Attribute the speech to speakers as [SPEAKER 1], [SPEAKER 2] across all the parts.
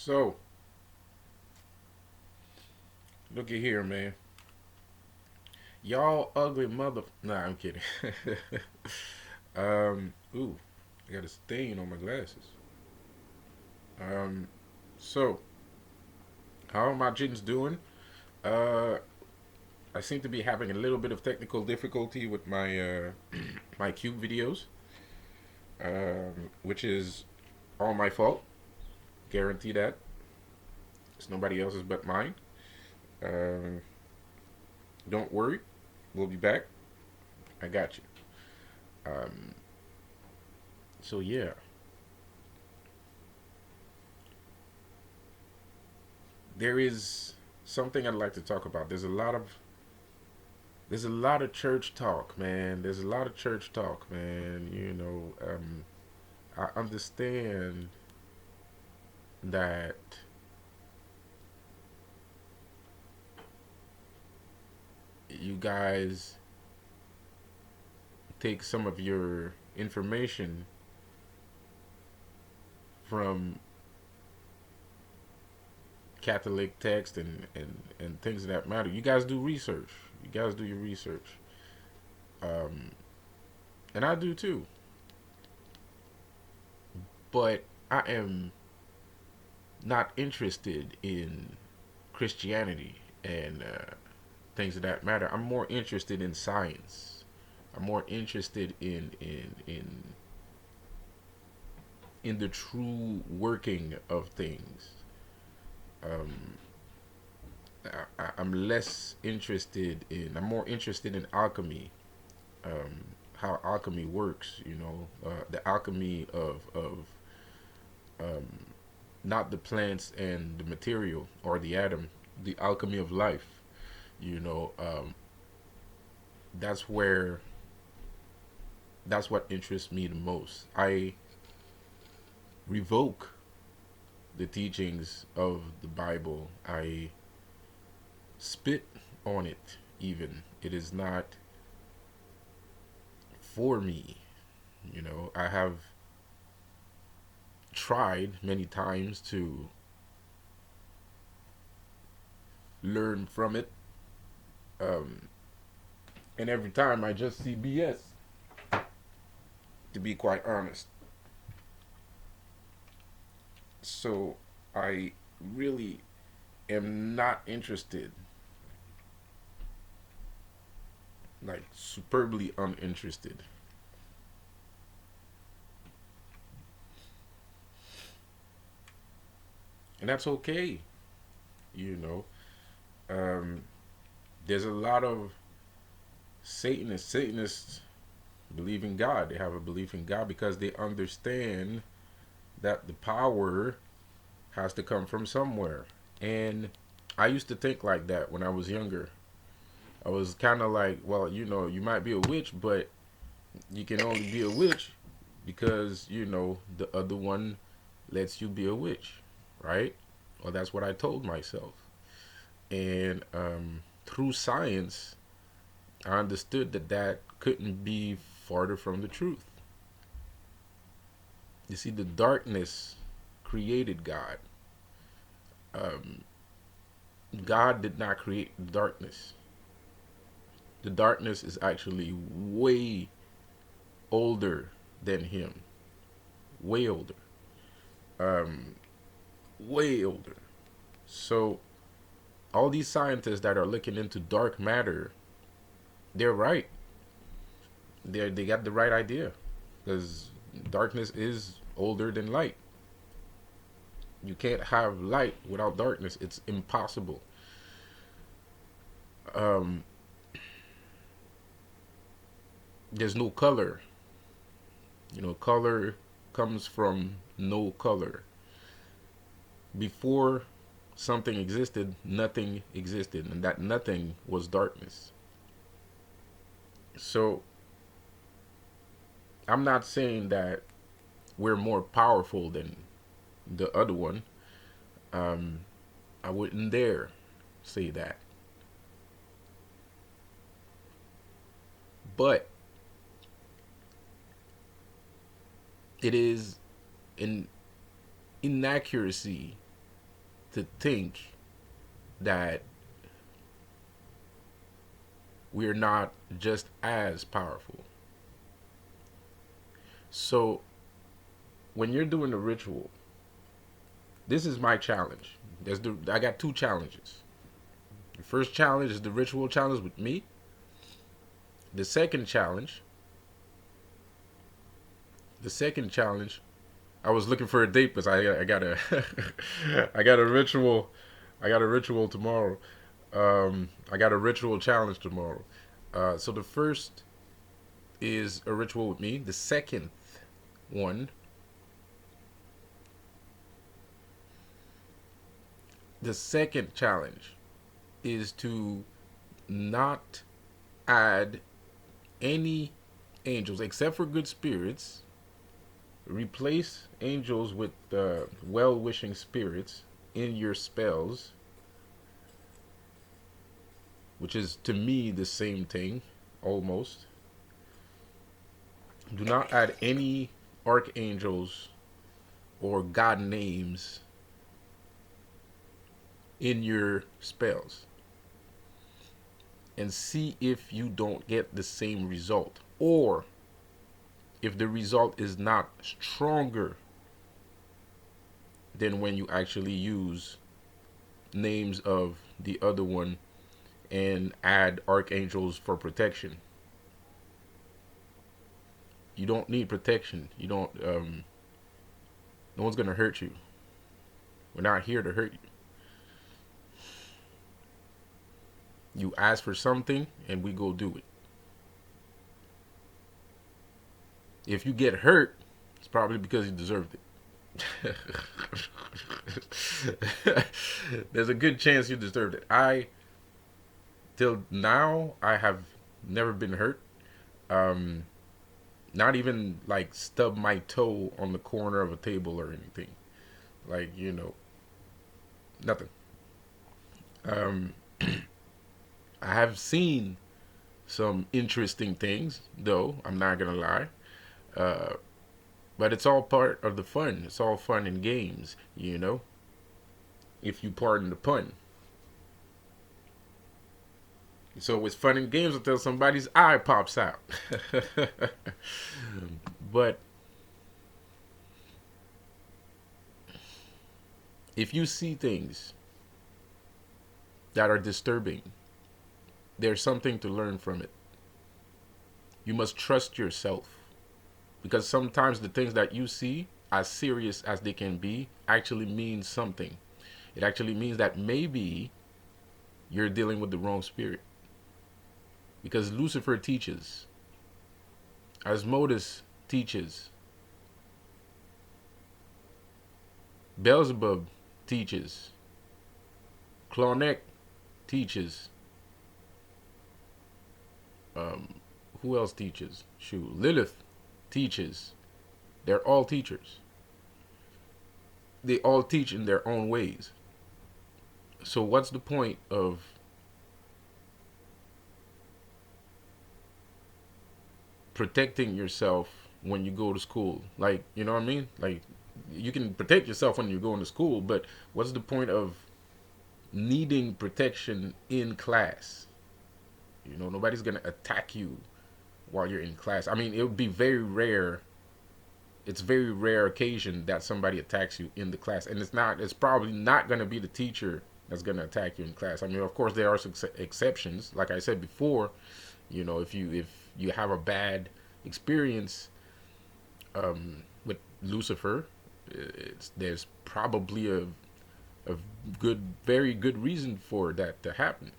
[SPEAKER 1] So, looky here, man. Y'all ugly mother. Nah, I'm kidding. Ooh, I got a stain on my glasses. Um, so, how are my gins doing? Uh, I seem to be having a little bit of technical difficulty with my my cube videos, which is all my fault. Guarantee that. It's nobody else's but mine. Um, don't worry, we'll be back. I got you. Um, so yeah, there is something I'd like to talk about. There's a lot of church talk, man. There's a lot of church talk, man. I understand that you guys take some of your information from Catholic text and things of that matter. You guys do research. You guys do your research. Um, and I do too. But I am not interested in Christianity and things of that matter. I'm more interested in science. I'm more interested in the true working of things. Um, I'm less interested in. I'm more interested in alchemy. How alchemy works. The alchemy of not the plants and the material or the atom. The alchemy of life. You know, that's where that's what interests me the most. I revoke the teachings of the Bible. I spit on it, even. It is not for me. I have tried many times to learn from it, um, and every time I just see BS, to be quite honest. So I really am not interested, like superbly uninterested. And that's okay, you know. Um, there's a lot of Satanists believe in God. They have a belief in God because they understand that the power has to come from somewhere. And I used to think like that when I was younger. I was kind of like, well, you might be a witch, but you can only be a witch because, the other one lets you be a witch, right? Well, that's what I told myself. And through science, I understood that that couldn't be farther from the truth. You see, the darkness created God. Um, God did not create darkness. The darkness is actually way older than Him. Way older. Um, Way older. So, all these scientists that are looking into dark matter, they're right. They got the right idea because darkness is older than light. You can't have light without darkness. It's impossible. Um, there's no color. Color comes from no color. Before something existed, nothing existed, and that nothing was darkness. So I'm not saying that we're more powerful than the other one. Um, I wouldn't dare say that. But it is an inaccuracy to think that we're not just as powerful. So when you're doing the ritual, this is my challenge. I got two challenges. The first challenge is the ritual challenge with me. The second challenge, the second challenge, I was looking for a date because I got a I got a ritual, I got a ritual tomorrow. I got a ritual challenge tomorrow. So the first is a ritual with me. The second one, the second challenge is to not add any angels except for good spirits. Replace angels with well-wishing spirits in your spells, which is to me the same thing almost. Do not add any archangels or god names in your spells, and see if you don't get the same result, or if the result is not stronger than when you actually use names of the other one and add archangels for protection. You don't need protection. You don't. No one's gonna hurt you. We're not here to hurt you. You ask for something, and we go do it. If you get hurt, it's probably because you deserved it. There's a good chance you deserved it. Till now, I have never been hurt. Um, Not even like stub my toe on the corner of a table or anything. Like, nothing. Um, I have seen some interesting things, though, I'm not gonna lie. Uh, but it's all part of the fun. It's all fun and games. If you pardon the pun. So it's fun and games until somebody's eye pops out. But if you see things that are disturbing, there's something to learn from it. You must trust yourself, because sometimes the things that you see, as serious as they can be, actually mean something. It actually means that maybe you're dealing with the wrong spirit. Because Lucifer teaches, Asmodeus teaches, Beelzebub teaches, Clonec teaches. Who else teaches? Shoot, Lilith teaches. They're all teachers. They all teach in their own ways. So what's the point of protecting yourself when you go to school? Like, you know what I mean? Like, you can protect yourself when you're going to school, but what's the point of needing protection in class? Nobody's gonna attack you while you're in class. I mean, it would be very rare. It's very rare occasion that somebody attacks you in the class, and it's probably not gonna be the teacher that's gonna attack you in class. I mean, of course there are some exceptions. Like I said before, if you have a bad experience with Lucifer, there's probably a very good reason for that to happen.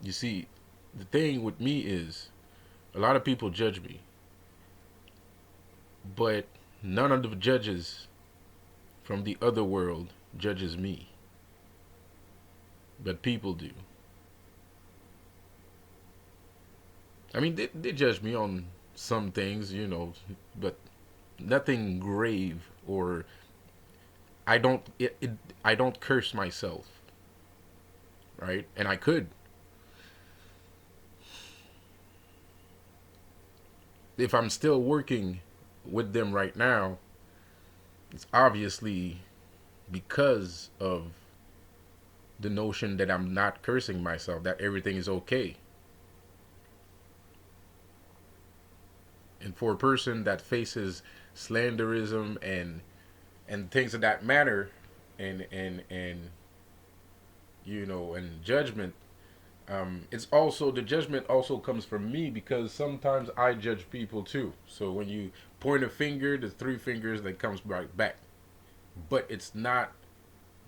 [SPEAKER 1] You see, the thing with me is a lot of people judge me, but none of the judges from the other world judges me, but people do. I mean, they judge me on some things, but nothing grave, or I don't curse myself, right? And I could. if I'm still working with them right now, it's obviously because of the notion that I'm not cursing myself, that everything is okay. And for a person that faces slanderism and things of that matter, and and judgment, it's also, the judgment also comes from me, because sometimes I judge people too. So when you point a finger, the three fingers that comes right back. But it's not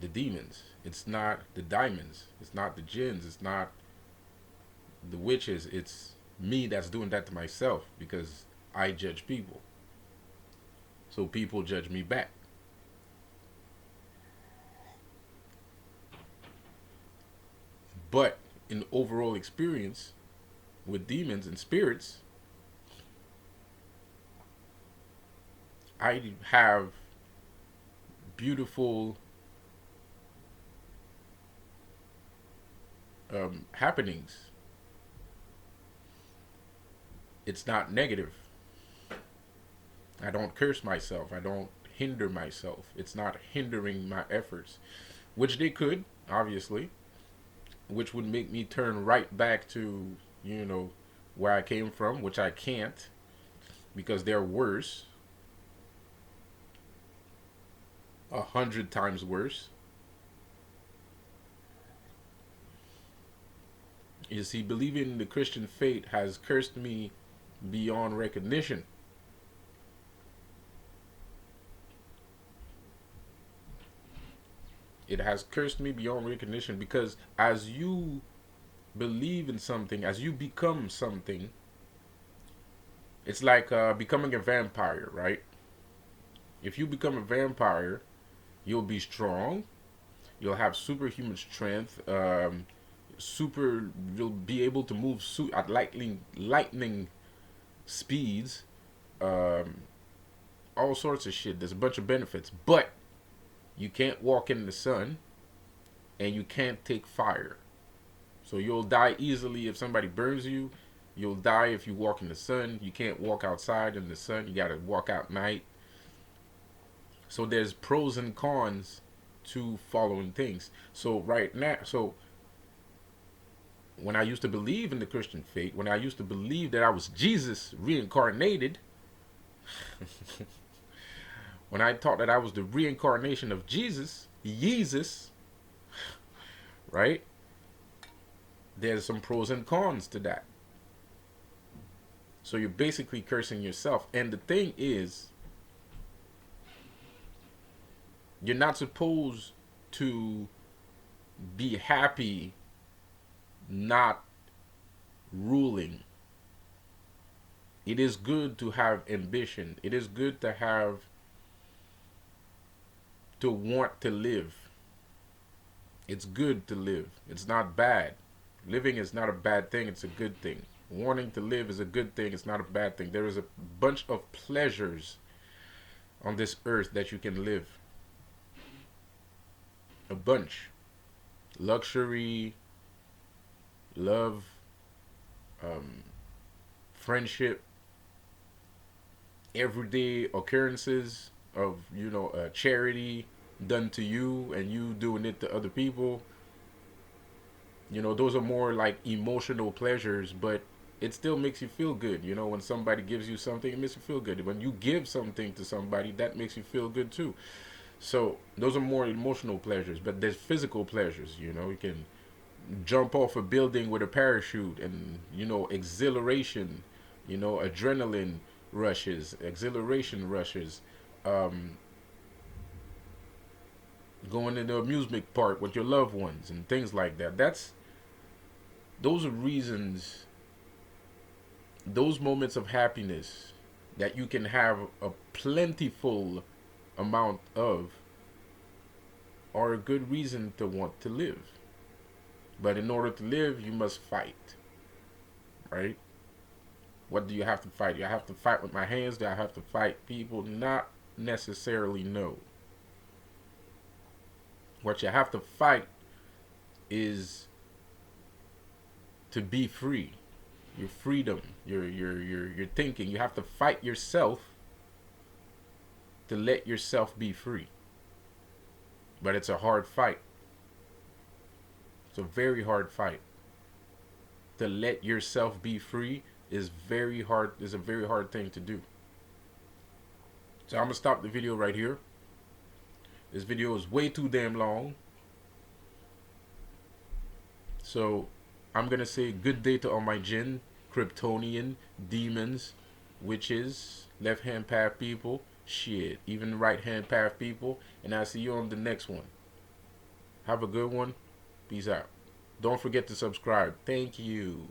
[SPEAKER 1] the demons, it's not the diamonds, it's not the jinns, it's not the witches, it's me that's doing that to myself, because I judge people. So people judge me back. But in the overall experience with demons and spirits, I have beautiful happenings. It's not negative. I don't curse myself. I don't hinder myself. It's not hindering my efforts, which they could, obviously, which would make me turn right back to, where I came from, which I can't, because they're worse, 100 times worse. You see, believing in the Christian faith has cursed me beyond recognition. It has cursed me beyond recognition, because as you believe in something, as you become something, it's like becoming a vampire, right? If you become a vampire, you'll be strong, you'll have superhuman strength, you'll be able to move at lightning speeds, um, all sorts of shit. There's a bunch of benefits, but you can't walk in the sun, and you can't take fire. So you'll die easily if somebody burns you. You'll die if you walk in the sun. You can't walk outside in the sun. You gotta walk out night. So there's pros and cons to following things. So right now, so when I used to believe in the Christian faith, when I used to believe that I was Jesus reincarnated, when I thought that I was the reincarnation of Jesus, right? There's some pros and cons to that. So you're basically cursing yourself. And the thing is, you're not supposed to be happy not ruling. It is good to have ambition. It is good to want to live. It's good to live. It's not bad. Living is not a bad thing, it's a good thing. Wanting to live is a good thing, it's not a bad thing. There is a bunch of pleasures on this earth that you can live. A bunch. Luxury, love, um, friendship, everyday occurrences of, charity done to you and you doing it to other people. Those are more like emotional pleasures, but it still makes you feel good. When somebody gives you something, it makes you feel good. When you give something to somebody, that makes you feel good too. So those are more emotional pleasures, but there's physical pleasures. You can jump off a building with a parachute, and exhilaration, adrenaline rushes, exhilaration rushes, um, going to the amusement park with your loved ones and things like that. Those are reasons, those moments of happiness that you can have a plentiful amount of, are a good reason to want to live. But in order to live, you must fight, right? What do you have to fight? Do I have to fight with my hands? Do I have to fight people? Not necessarily, no. What you have to fight is to be free. your freedom, your thinking. You have to fight yourself to let yourself be free. But it's a hard fight. It's a very hard fight. To let yourself be free is very hard. Is a very hard thing to do. So I'm gonna stop the video right here. This video is way too damn long. So I'm gonna say good day to all my jinn, Kryptonian, demons, witches, left hand path people, shit, even right hand path people, and I'll see you on the next one. Have a good one. Peace out. Don't forget to subscribe. Thank you.